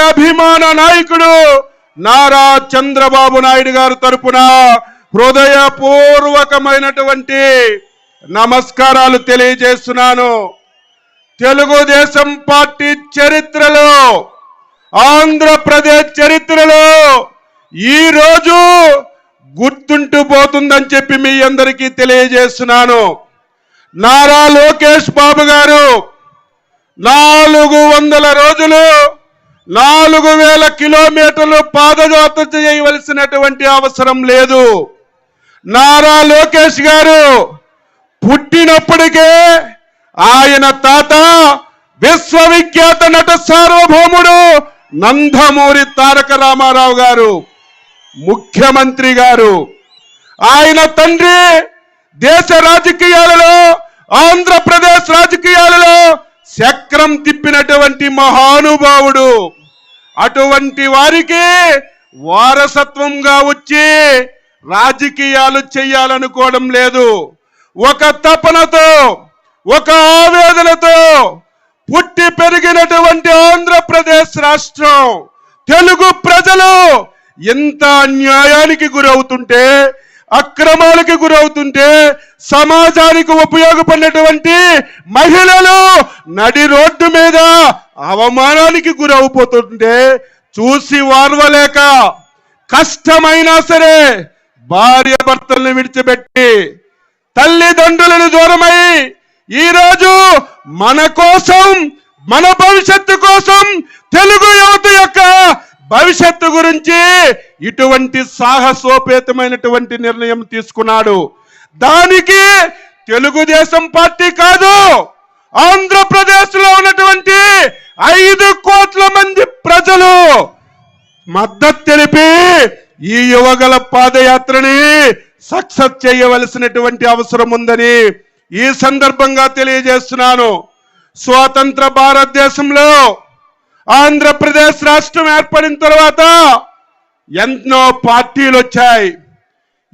అభిమాన నాయకుడు నారా చంద్రబాబు నాయుడు గారి తరపున హృదయపూర్వకమైనటువంటి నమస్కారాలు తెలియజేస్తున్నాను. తెలుగుదేశం పార్టీ చరిత్రలో, ఆంధ్రప్రదేశ్ చరిత్రలో ఈ రోజు గుర్తుంటూ పోతుందని చెప్పి మీ అందరికీ తెలియజేస్తున్నాను. నారా లోకేష్ బాబు గారు 400 రోజులు 4000 కిలోమీటర్లు పాదయాత్ర చేయవలసినటువంటి అవసరం లేదు. నారా లోకేష్ గారు పుట్టినప్పటికే ఆయన తాత విశ్వవిఖ్యాత నట సార్వభౌముడు నందమూరి తారక రామారావు గారు ముఖ్యమంత్రి గారు. ఆయన తండ్రి దేశ రాజకీయాలలో, ఆంధ్రప్రదేశ్ రాజకీయాలలో చక్రం తిప్పినటువంటి మహానుభావుడు. అటువంటి వారికి వారసత్వంగా వచ్చి రాజకీయాలు చేయాలనుకోవడం లేదు. ఒక తపనతో, ఒక ఆవేదనతో పుట్టి పెరిగినటువంటి ఆంధ్రప్రదేశ్ రాష్ట్రం, తెలుగు ప్రజలు ఎంత అన్యాయానికి గురవుతుంటే, అక్రమాలకు గురవుతుంటే, సమాజానికి ఉపయోగపడినటువంటి మహిళలు నడి రోడ్డు మీద అవమానానికి గురవుపోతుంటే చూసి వార్వలేక కష్టమైనా సరే భార్య భర్తలను విడిచిపెట్టి తల్లిదండ్రులను దూరమై ఈరోజు మన కోసం, మన భవిష్యత్తు కోసం, తెలుగు యువత యొక్క భవిష్యత్తు గురించి ఇటువంటి సాహసోపేతమైనటువంటి నిర్ణయం తీసుకున్నాడు. దానికి తెలుగుదేశం పార్టీ కాదు, ఆంధ్రప్రదేశ్ లో ఉన్నటువంటి 5 కోట్ల మంది ప్రజలు మద్దతు తెలిపి ఈ యువగల పాదయాత్రని సక్సెస్ చేయవలసినటువంటి అవసరం ఉందని ఈ సందర్భంగా తెలియజేస్తున్నాను. స్వతంత్ర భారతదేశంలో ఆంధ్రప్రదేశ్ రాష్ట్రం ఏర్పడిన తర్వాత ఎన్నో పార్టీలు వచ్చాయి,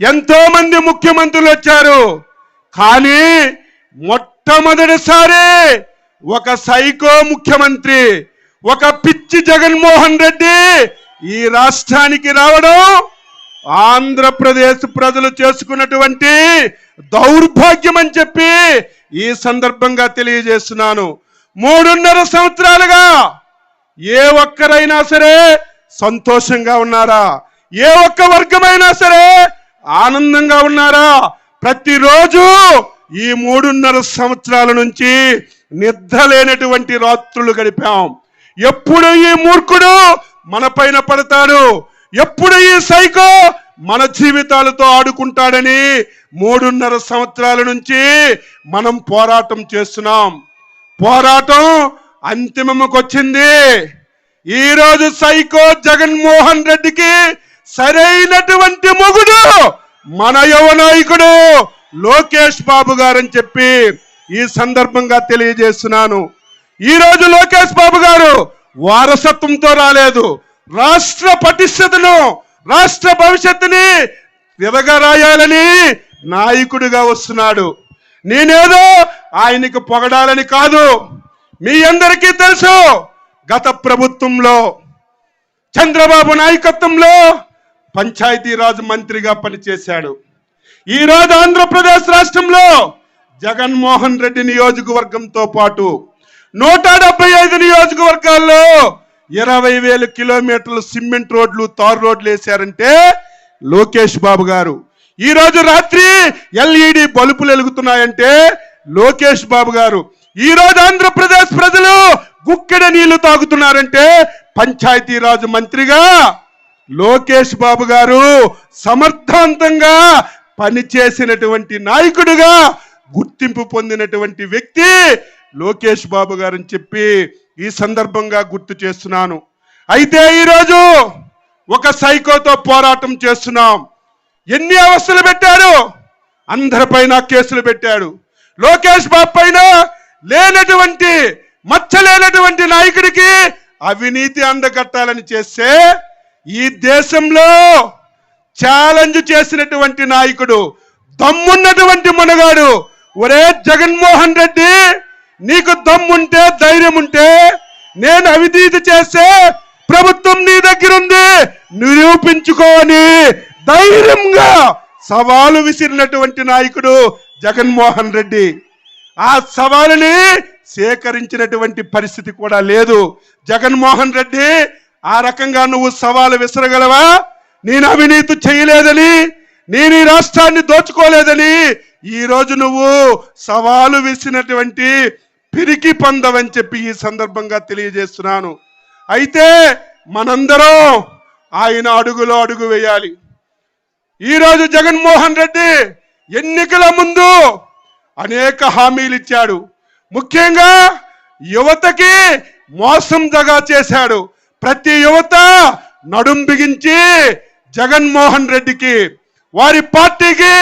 ఎంతో మంది ముఖ్యమంత్రులు వచ్చారు. కానీ మొట్టమొదటిసారి ఒక సైకో ముఖ్యమంత్రి, ఒక పిచ్చి జగన్మోహన్ రెడ్డి ఈ రాష్ట్రానికి రావడం ఆంధ్రప్రదేశ్ ప్రజలు చేసుకున్నటువంటి దౌర్భాగ్యం అని చెప్పి ఈ సందర్భంగా తెలియజేస్తున్నాను. 3.5 సంవత్సరాలుగా ఏ ఒక్కరైనా సరే సంతోషంగా ఉన్నారా? ఏ ఒక్క వర్గమైనా సరే ఆనందంగా ఉన్నారా? ప్రతిరోజు ఈ 3.5 సంవత్సరాల నుంచి నిద్ర లేనటువంటి రాత్రులు గడిపాం. ఎప్పుడు ఈ మూర్ఖుడు మన పైన పడతాడు, ఎప్పుడు ఈ సైకో మన జీవితాలతో ఆడుకుంటాడని 3.5 సంవత్సరాల నుంచి మనం పోరాటం చేస్తున్నాం. పోరాటం అంతిమముకు వచ్చింది. ఈరోజు సైకో జగన్మోహన్ రెడ్డికి సరైనటువంటి మొగుడు మన యువ నాయకుడు లోకేష్ బాబు గారని చెప్పి ఈ సందర్భంగా తెలియజేస్తున్నాను. ఈరోజు లోకేష్ బాబు గారు వారసత్వంతో రాలేదు. రాష్ట్ర పటిష్టతను, రాష్ట్ర భవిష్యత్తుని తిరగరాయాలని నాయకుడిగా వస్తున్నాడు. నేనేదో ఆయనకు పొగడాలని కాదు. మీ అందరికీ తెలుసు, గత ప్రభుత్వంలో చంద్రబాబు నాయకత్వంలో పంచాయతీరాజ్ మంత్రిగా పనిచేశాడు. ఈరోజు ఆంధ్రప్రదేశ్ రాష్ట్రంలో జగన్మోహన్ రెడ్డి నియోజకవర్గంతో పాటు 175 నియోజకవర్గాల్లో 20,000 కిలోమీటర్లు సిమెంట్ రోడ్లు, తారు రోడ్లు వేశారంటే లోకేష్ బాబు గారు. ఈరోజు రాత్రి LED బల్బులు వెలుగుతున్నాయంటే లోకేష్ బాబు గారు. ఈరోజు ఆంధ్రప్రదేశ్ ప్రజలు గుక్కెడ నీళ్లు తాగుతున్నారంటే పంచాయతీరాజ్ మంత్రిగా లోకేష్ బాబు గారు సమర్థవంతంగా పనిచేసినటువంటి నాయకుడిగా గుర్తింపు పొందినటువంటి వ్యక్తి లోకేష్ బాబు గారని చెప్పి ఈ సందర్భంగా గుర్తు చేస్తున్నాను. అయితే ఈరోజు ఒక సైకోతో పోరాటం చేస్తున్నాం. ఎన్ని అవస్థలు పెట్టారు, అందరిపైన కేసులు పెట్టాడు. లోకేష్ బాబు పైన లేనటువంటి మచ్చలేనటువంటి నాయకుడికి అవినీతి అందగట్టాలని చేస్తే ఈ దేశంలో ఛాలెంజ్ చేసినటువంటి నాయకుడు, దమ్మున్నటువంటి మునగాడు, ఒరే జగన్మోహన్ నీకు దమ్ముంటే ధైర్యం ఉంటే నేను అవినీతి చేస్తే ప్రభుత్వం నీ దగ్గర ఉంది, నిరూపించుకోని ధైర్యంగా సవాలు విసిరినటువంటి నాయకుడు జగన్మోహన్ రెడ్డి. ఆ సవాలుని సేకరించినటువంటి పరిస్థితి కూడా లేదు. జగన్మోహన్ రెడ్డి, ఆ రకంగా నువ్వు సవాలు విసరగలవా? నేను అవినీతి చేయలేదని, నేను ఈ రాష్ట్రాన్ని దోచుకోలేదని ఈ రోజు నువ్వు సవాలు విసిరినటువంటి పిరికి పందవని చెప్పి ఈ సందర్భంగా తెలియజేస్తున్నాను. అయితే మనందరం ఆయన అడుగులో అడుగు వేయాలి. ఈరోజు జగన్మోహన్ రెడ్డి ఎన్నికల ముందు అనేక హామీలు ఇచ్చాడు. ముఖ్యంగా యువతకి మోసం దగా చేశాడు. ప్రతి యువత నడుం బిగించి జగన్మోహన్ రెడ్డికి, వారి పార్టీకి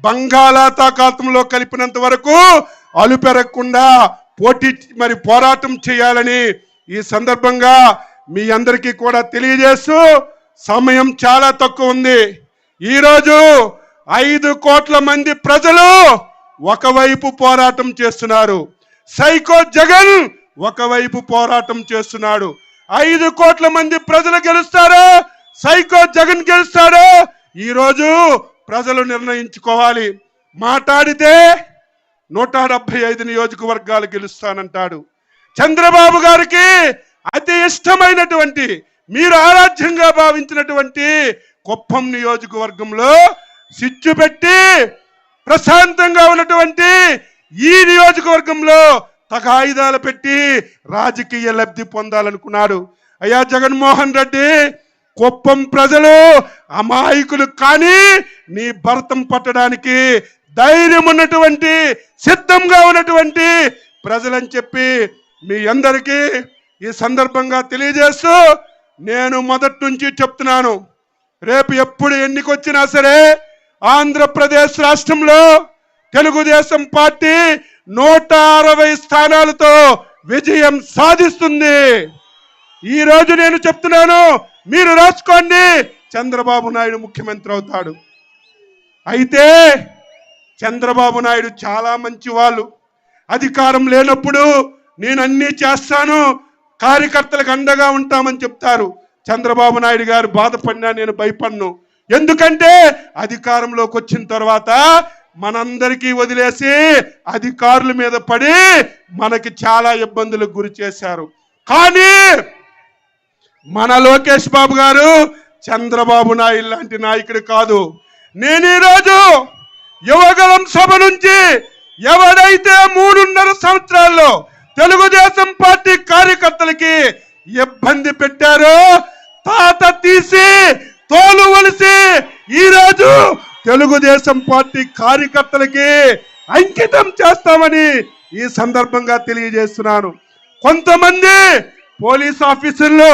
బంగాళాఖాతంలో కలిపినంత వరకు అలుపెరగకుండా పోరాటం చేయాలని ఈ సందర్భంగా మీ అందరికీ కూడా తెలియజేస్తూ, సమయం చాలా తక్కువ ఉంది. ఈరోజు 5 కోట్ల మంది ప్రజలు ఒకవైపు పోరాటం చేస్తున్నారు. సైకో జగన్ ఒకవైపు పోరాటం చేస్తున్నాడు. 5 కోట్ల మంది ప్రజలు గెలుస్తారో, సైకో జగన్ గెలుస్తాడో ఈరోజు ప్రజలు నిర్ణయించుకోవాలి. మాట్లాడితే 175 నియోజకవర్గాలు గెలుస్తానంటాడు. చంద్రబాబు గారికి అతి ఇష్టమైనటువంటి, మీరు ఆరాధ్యంగా భావించినటువంటి కుప్పం నియోజకవర్గంలో సిచ్చు పెట్టి ప్రశాంతంగా ఉన్నటువంటి ఈ నియోజకవర్గంలో తగాయిదాలు పెట్టి రాజకీయ లబ్ధి పొందాలనుకున్నాడు. అయ్యా జగన్మోహన్ రెడ్డి, కుప్పం ప్రజలు అమాయకులు కానీ నీ భరతం పట్టడానికి ధైర్యం ఉన్నటువంటి, సిద్ధంగా ఉన్నటువంటి ప్రజలని చెప్పి మీ అందరికీ ఈ సందర్భంగా తెలియజేస్తూ, నేను మొదటి నుంచి చెప్తున్నాను, రేపు ఎప్పుడు ఎన్నికొచ్చినా సరే ఆంధ్రప్రదేశ్ రాష్ట్రంలో తెలుగుదేశం పార్టీ 160 స్థానాలతో విజయం సాధిస్తుంది. ఈ రోజు నేను చెప్తున్నాను, మీరు రాసుకోండి, చంద్రబాబు నాయుడు ముఖ్యమంత్రి అవుతాడు. అయితే చంద్రబాబు నాయుడు చాలా మంచి వాళ్ళు. అధికారం లేనప్పుడు నేను అన్నీ చేస్తాను, కార్యకర్తలకు అండగా ఉంటామని చెప్తారు. చంద్రబాబు నాయుడు గారు బాధపడినా నేను భయపడను. ఎందుకంటే అధికారంలోకి వచ్చిన తర్వాత మనందరికీ వదిలేసి అధికారుల మీద పడి మనకి చాలా ఇబ్బందులకు గురి చేశారు. కానీ మన లోకేష్ బాబు గారు చంద్రబాబు నాయుడు లాంటి నాయకుడు కాదు. నేను ఈరోజు యువగలం సభ నుంచి ఎవరైతే 3.5 సంవత్సరాల్లో తెలుగుదేశం పార్టీ కార్యకర్తలకి ఇబ్బంది పెట్టారో తాత తీసి తోలు వలిసి ఈరోజు తెలుగుదేశం పార్టీ కార్యకర్తలకి అంకితం చేస్తామని ఈ సందర్భంగా తెలియజేస్తున్నాను. కొంతమంది పోలీస్ ఆఫీసర్లు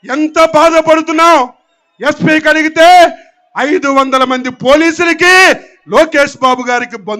ఎంత బాధపడుతున్నాం, ఎస్పీకి అడిగితే 500 మంది పోలీసులకి లోకేష్ బాబు గారికి బంధు